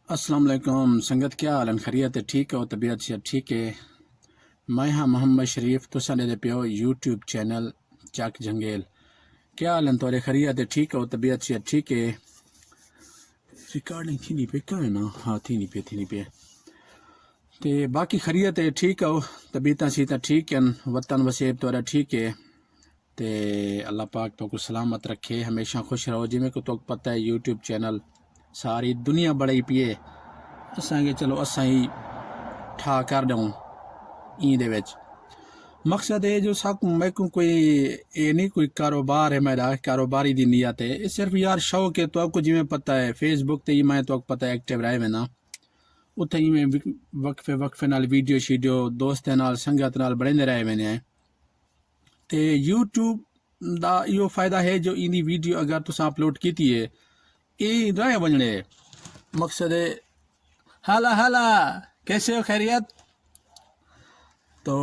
अस्सलाम वालेकुम संगत, क्या हाल खैरियत है? ठीक हो? तबीयत से ठीक है? मैं हाँ मोहम्मद शरीफ, तुसा दे पियो यूट्यूब चैनल चक जंगेल। क्या हाल तोरे? खैरियत है? ठीक हो? तबीयत से ठीक है? रिकॉर्डिंग थी नहीं पे क्या है ना? हाँ थी नहीं पे ते बाकी खैरियत है? ठीक हो? तबीयत सीता ठीक है? वतन वसेब तोरा ठीक है? ते अल्लाह पाक तो को सलामत रखे, हमेशा खुश रहो। जिमें को तो पता है यूट्यूब चैनल सारी दुनिया बड़ी पिए, असांखे चलो असां ही ठा कर दूँ ईंदे विच। मकसद है जो साक मैं कोई ये नहीं कोई कारोबार है मेरा, कारोबारी दी नीयत है, ये सिर्फ यार शौक है। तो आपको जिमें पता है फेसबुक ते ही मैं तो आपको पता है एक्टिव रहे में ना, उत्थे ही मैं वक्फे नाल वीडियो शीडियो दोस्तें नाल संगत नाल बढ़ेंदे रहे मैंने है। ते यूट्यूब दा यो फायदा है जो इंदी वीडियो अगर तुसा अपलोड की है ये रहे वजने। मकसद है हाला हाला कैसे हो? खैरियत? तो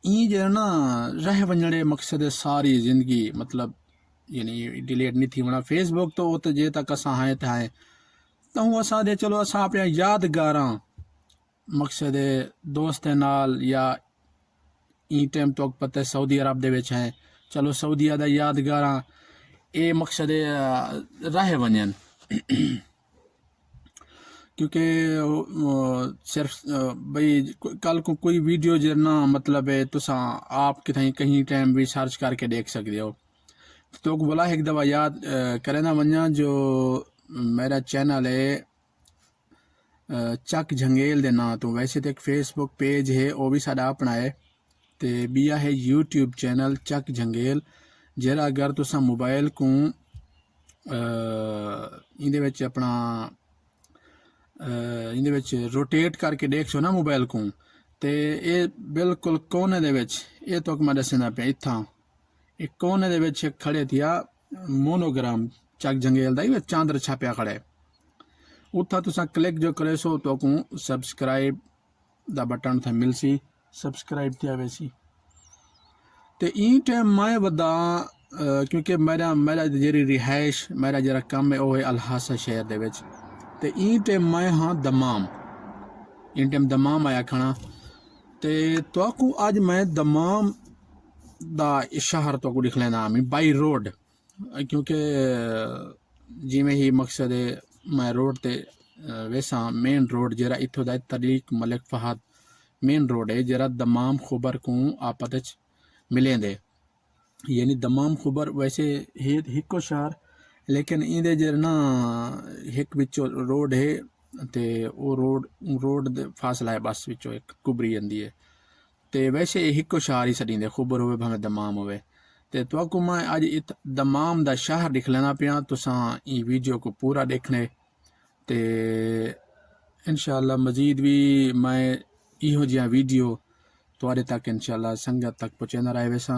ई जो ना रह वञणे मकसद है सारी ज़िंदगी, मतलब यानी डिलीट नहीं थी वना। फेसबुक तो वो तो जे तक असां हैं थे तो हूँ असां दे चलो असां अपने यादगार मकसद है दोस्तें नाल या ई टाइम तो पता है सऊदी अरब दे विच हैं, चलो सऊदी दा यादगार ए मकसद है रह वञन। क्योंकि सिर्फ भाई कल को कोई वीडियो जरना मतलब है तुसा आप कितनी कहीं टाइम भी सर्च करके देख सकते हो। तो बोला एक दफ़ा याद करे ना वन्या जो मेरा चैनल है चक झंगेल दे ना, तो वैसे तो एक फेसबुक पेज है वो भी साडा अपना है, तो बिया है यूट्यूब चैनल चक झंगेल। जरा अगर तुसा मोबाइल को इंदे विच अपना इंदे विच रोटेट करके देख सो ना मोबाइल को, तो ये बिल्कुल कोने दे विच ये तो मैं दसना पे इत्थां एक कोने दे विच खड़े थिया मोनोग्राम चक जंगेल दा ही चांदर छापिया खड़े। उत्था तुसा क्लिक जो करे सो तो को सब्सक्राइब दा बटन था मिलसी, सब्सक्राइब थिया वैसी। तो ई टाइम मैं वदा क्योंकि मेरा मेरा जेरी रिहाइश मेरा जरा काम है वो है अलहासा शहर दे विच। तो ई टाइम मैं हाँ दमाम, इन टाइम दमाम आया खाना। तो को आज मैं दमाम दा शहर तो को दिख लेना हमें बाई रोड, क्योंकि जिमें ही मकसद है मैं रोड ते वैसा मेन रोड जरा इथो दा तरीक मलिक फहद मेन रोड है जरा दमाम खुबर को आपत मिलें दे। यानी दमाम खुबर वैसे हिको शहर, लेकिन इंदे जर ना हिक विचो रोड है, ते वो रोड दे फासला है बस विचो एक कुबरी जंदी है। ते वैसे हिको शहर ही छड़ींदे, खुबर होवे भाਵੇਂ दमाम होवे। ते तो मैं आज इत दमाम दा शहर दिख लेना पिया तुसा ई वीडियो को पूरा देखने। ते इंशाअल्लाह मजीद भी मैं इहो जिहा वीडियो तुआरे तक इंशाअल्लाह संगत तक पहुँचाना रहे वैसा।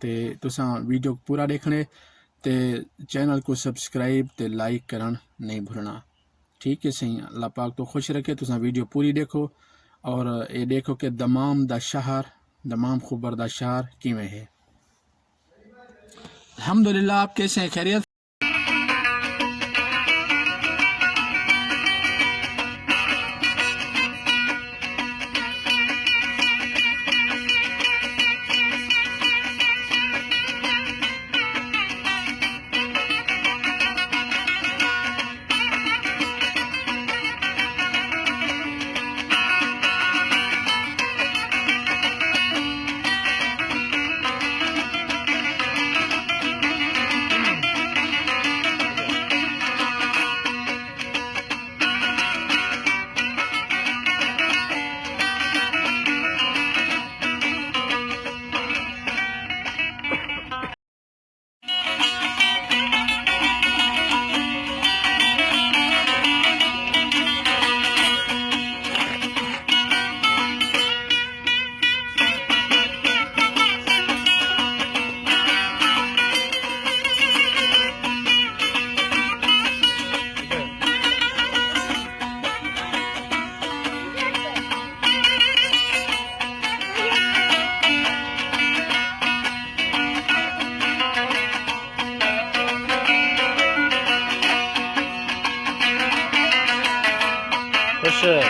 ते तुसा वीडियो को पूरा देखने, ते चैनल को सब्सक्राइब ते लाइक करन नहीं भूलना। ठीक है सही, अल्लाह पाक तो खुश रखे। तुसा वीडियो पूरी देखो और ये देखो कि दमाम दा शहर दमाम खुबर दा शहर किमें है। अल्हम्दुलिल्लाह, आप कैसे हैं? खैरियत? 不是，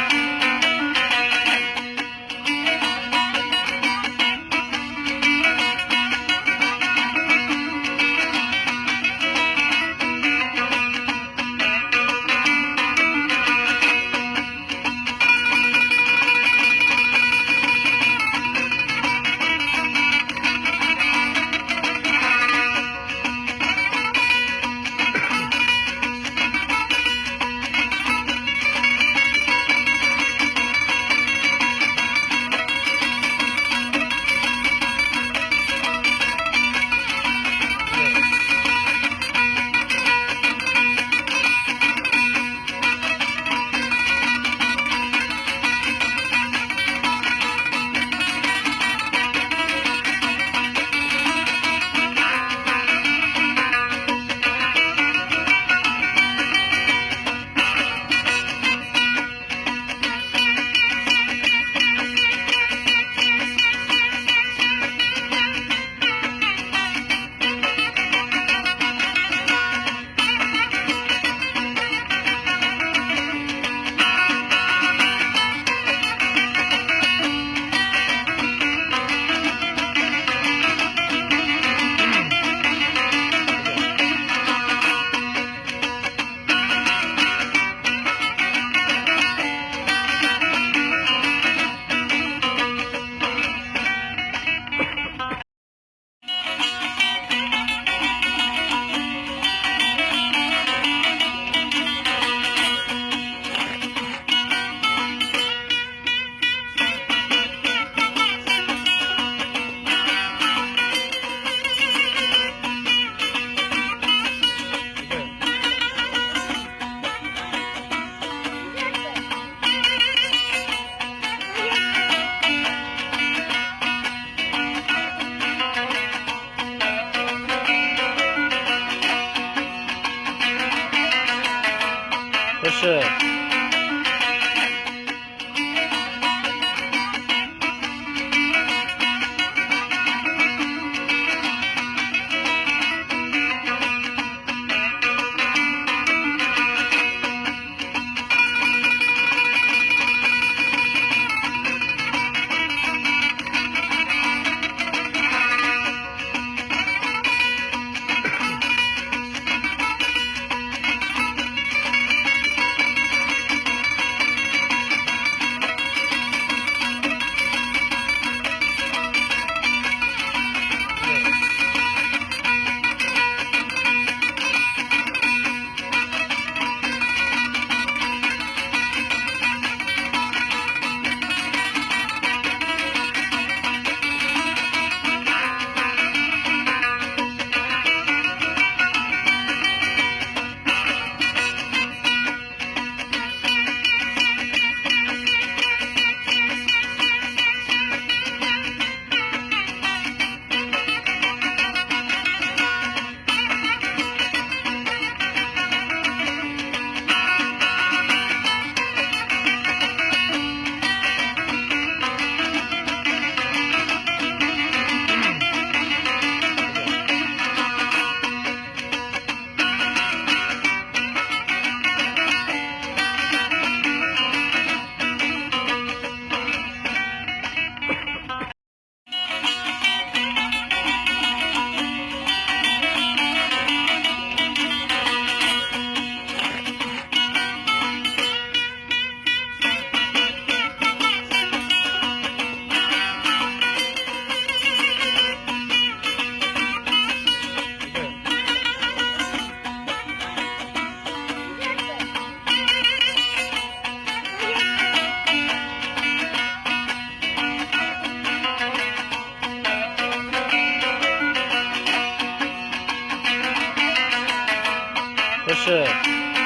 不是，不是。